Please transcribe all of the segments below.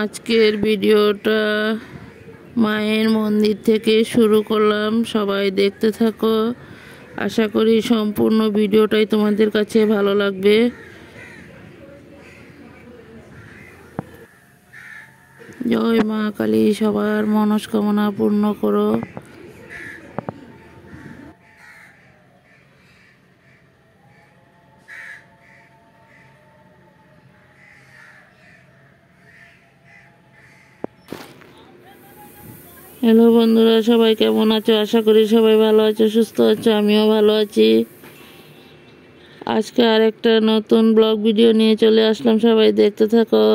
আজকের ভিডিওটা মায়ের মন্দির থেকে শুরু করলাম। সবাই দেখতে থাকো। আশা করি সম্পূর্ণ ভিডিওটাই তোমাদের কাছে ভালো লাগবে। জয় মা কালী, সবার মনস্কামনা পূর্ণ করো। হ্যালো বন্ধুরা, সবাই কেমন আছো? আশা করি সবাই ভালো আছো, সুস্থ আছো। আমিও ভালো আছি। আজকে আরেকটা নতুন ব্লগ ভিডিও নিয়ে চলে আসলাম। সবাই দেখতে থাকো।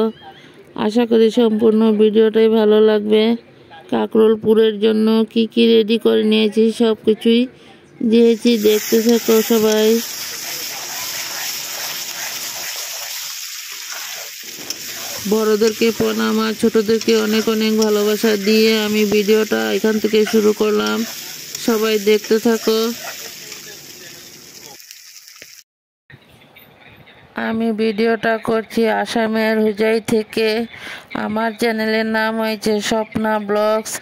আশা করি সম্পূর্ণ ভিডিওটাই ভালো লাগবে। কাকরোল পুরের জন্য কি কি রেডি করে নিয়েছি সব কিছুই দিয়েছি, দেখতে থাকো সবাই। বড়োদেরকে প্রণাম আর ছোটোদেরকে অনেক অনেক ভালোবাসা দিয়ে আমি ভিডিওটা এখান থেকে শুরু করলাম। সবাই দেখতে থাকো। আমি ভিডিওটা করছি আসামের হুজাই থেকে। আমার চ্যানেলের নাম হয়েছে স্বপ্না ব্লগস।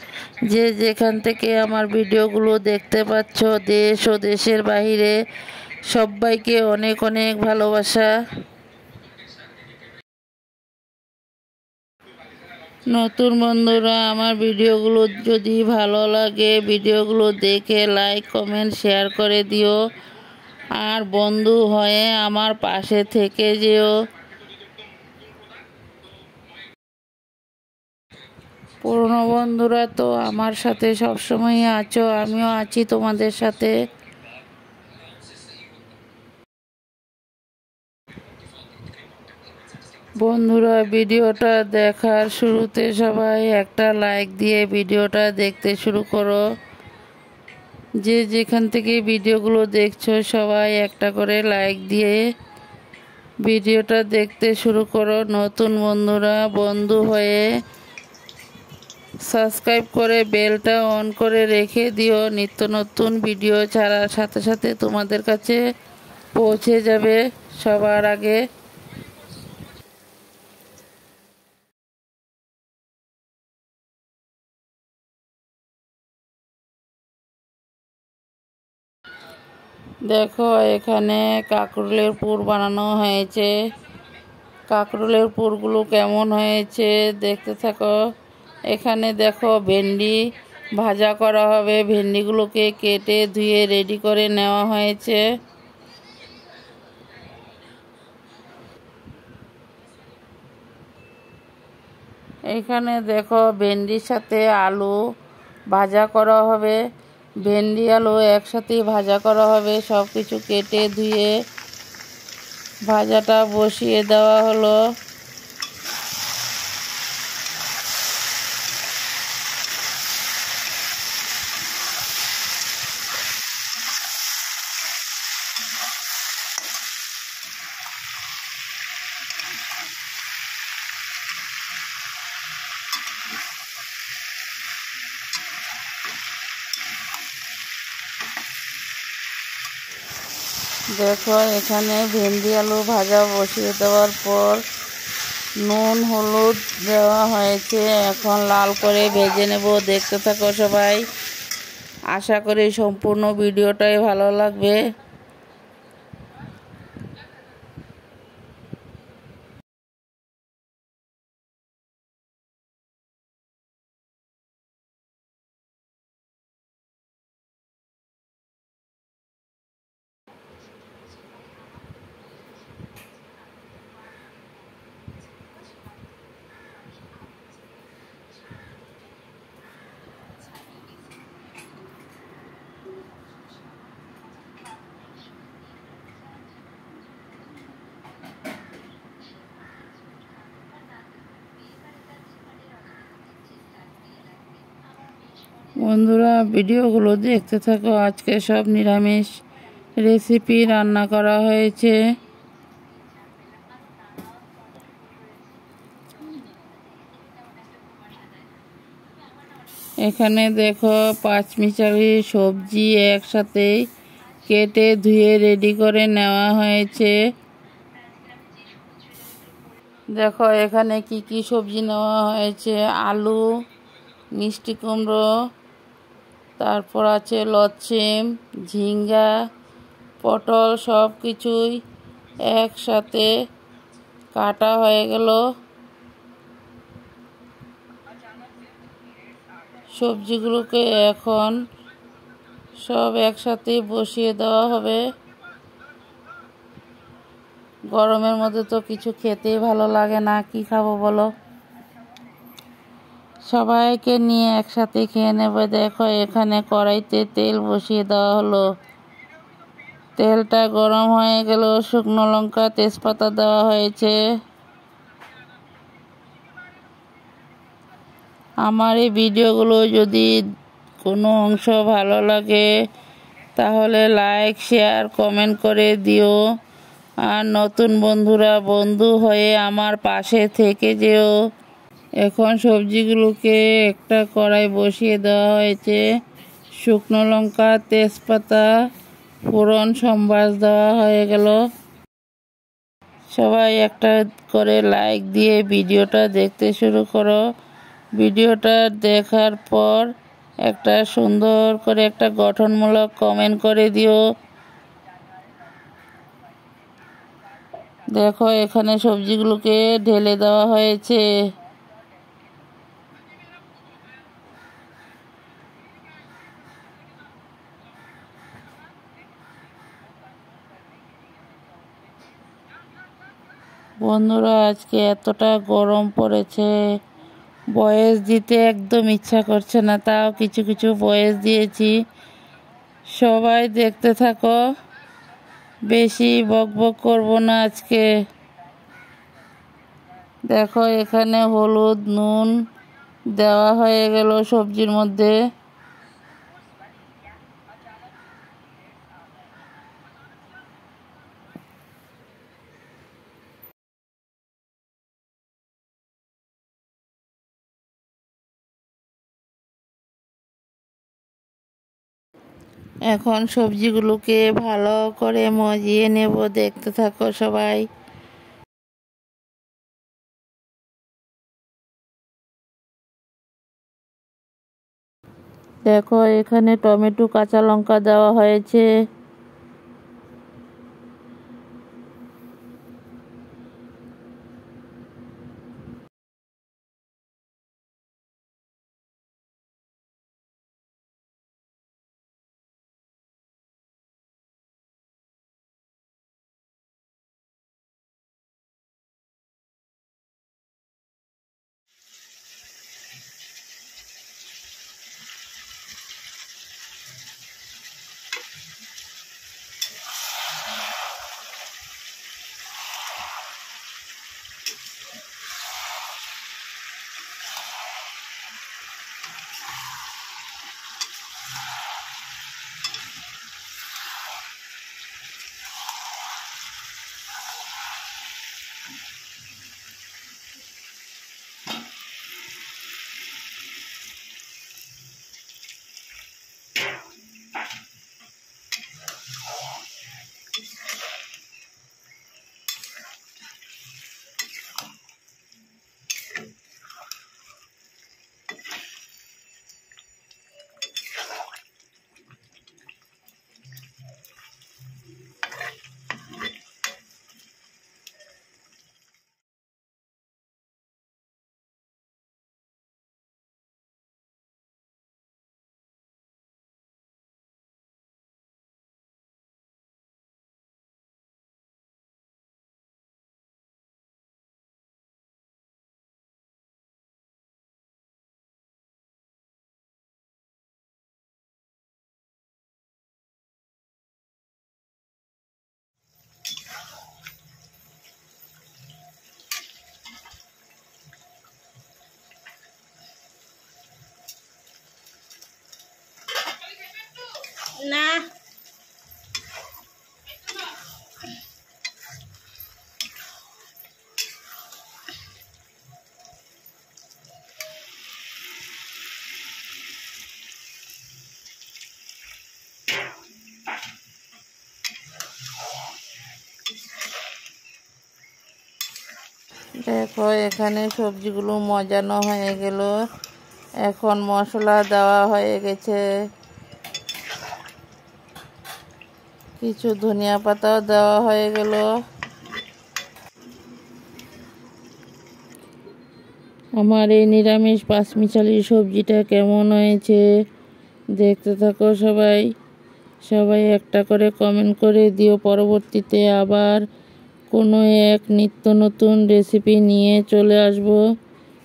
যে যেখান থেকে আমার ভিডিওগুলো দেখতে পাচ্ছ, দেশ ও দেশের বাইরে, সবাইকে অনেক অনেক ভালোবাসা। নতুন বন্ধুরা, আমার ভিডিওগুলো যদি ভালো লাগে ভিডিওগুলো দেখে লাইক কমেন্ট শেয়ার করে দিও। আর বন্ধু হয়ে আমার পাশে থেকে যেও। পুরনো বন্ধুরা তো আমার সাথে সবসময় আছো, আমিও আছি তোমাদের সাথে। বন্ধুরা, ভিডিওটা দেখার শুরুতে সবাই একটা লাইক দিয়ে ভিডিওটা দেখতে শুরু করো। যে যেখান থেকে ভিডিওগুলো দেখছো সবাই একটা করে লাইক দিয়ে ভিডিওটা দেখতে শুরু করো। নতুন বন্ধুরা বন্ধু হয়ে সাবস্ক্রাইব করে বেলটা অন করে রেখে দিও। নিত্য নতুন ভিডিও ছাড়ার সাথে সাথে তোমাদের কাছে পৌঁছে যাবে সবার আগে। দেখো, এখানে কাঁকরোলের পুর বানানো হয়েছে। কাঁকরোলের পুরগুলো কেমন হয়েছে দেখতে থাকো। এখানে দেখো ভেন্ডি ভাজা করা হবে। ভেন্ডিগুলোকে কেটে ধুয়ে রেডি করে নেওয়া হয়েছে। এখানে দেখো ভেন্ডির সাথে আলু ভাজা করা হবে। ভেন্ডি আলু একসাথে ভাজা করা হবে। সব কিছু কেটে ধুয়ে ভাজাটা বসিয়ে দেওয়া হলো। দেখো, এখানে ভেন্ডি আলু ভাজা বসিয়ে দেওয়ার পর নুন হলুদ দেওয়া হয়েছে। এখন লাল করে ভেজে নেব। দেখতে থাকো সবাই। আশা করি সম্পূর্ণ ভিডিওটাই ভালো লাগবে। বন্ধুরা, ভিডিওগুলো দেখতে থাকো। আজকে সব নিরামিষ রেসিপি রান্না করা হয়েছে। এখানে দেখো পাঁচমিশালি সবজি একসাথে কেটে ধুয়ে রেডি করে নেওয়া হয়েছে। দেখো এখানে কি কি সবজি নেওয়া হয়েছে। আলু, মিষ্টি কুমড়ো, তারপর আছে লচ্ছিম, ঝিঙ্গা, পটল, সব কিছুই একসাথে কাটা হয়ে গেল। সবজিগুলোকে এখন সব একসাথে বসিয়ে দেওয়া হবে। গরমের মধ্যে তো কিছু খেতেই ভালো লাগে না, কি খাবো বলো। সবাইকে নিয়ে একসাথে খেয়ে নেবে। দেখো এখানে কড়াইতে তেল বসিয়ে দেওয়া হলো। তেলটা গরম হয়ে গেল, শুকনো লঙ্কা, তেজপাতা দেওয়া হয়েছে। আমার এই ভিডিওগুলো যদি কোনো অংশ ভালো লাগে তাহলে লাইক, শেয়ার, কমেন্ট করে দিও। আর নতুন বন্ধুরা বন্ধু হয়ে আমার পাশে থেকে যেও। এখন সবজিগুলোকে একটা কড়াই বসিয়ে দেওয়া হয়েছে। শুকনো লঙ্কা, তেজপাতা, ফোড়ন সম্বাস দেওয়া হয়ে গেল। সবাই একটা করে লাইক দিয়ে ভিডিওটা দেখতে শুরু করো। ভিডিওটা দেখার পর একটা সুন্দর করে একটা গঠনমূলক কমেন্ট করে দিও। দেখো এখানে সবজিগুলোকে ঢেলে দেওয়া হয়েছে। বন্ধুরা আজকে এতটা গরম পড়েছে, ভয়েস দিতে একদম ইচ্ছা করছে না, তাও কিছু কিছু ভয়েস দিয়েছি। সবাই দেখতে থাকো, বেশি বকবক করব না আজকে। দেখো এখানে হলুদ, নুন দেওয়া হয়ে গেল সবজির মধ্যে। এখন সবজিগুলোকে ভালো করে মজিয়ে নেব, দেখতে থাকো সবাই। দেখো এখানে টমেটো, কাঁচা লঙ্কা দেওয়া হয়েছে। না দেখো এখানে সবজিগুলো মজানো হয়ে গেল। এখন মশলা দেওয়া হয়ে গেছে, কিছু ধনিয়া পাতাও দেওয়া হয়ে গেল। আমার এই নিরামিষ পাঁচমিশালি সবজিটা কেমন হয়েছে দেখতে থাকো সবাই। সবাই একটা করে কমেন্ট করে দিও। পরবর্তীতে আবার কোনো এক নিত্য নতুন রেসিপি নিয়ে চলে আসব।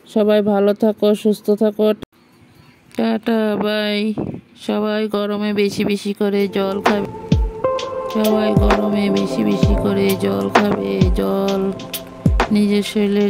সবাই ভালো থাকো, সুস্থ থাকো, টাটা বাই। সবাই গরমে বেশি বেশি করে জল খাবে, সবাই গরমে বেশি বেশি করে জল খাবে। জল নিজের শরীরের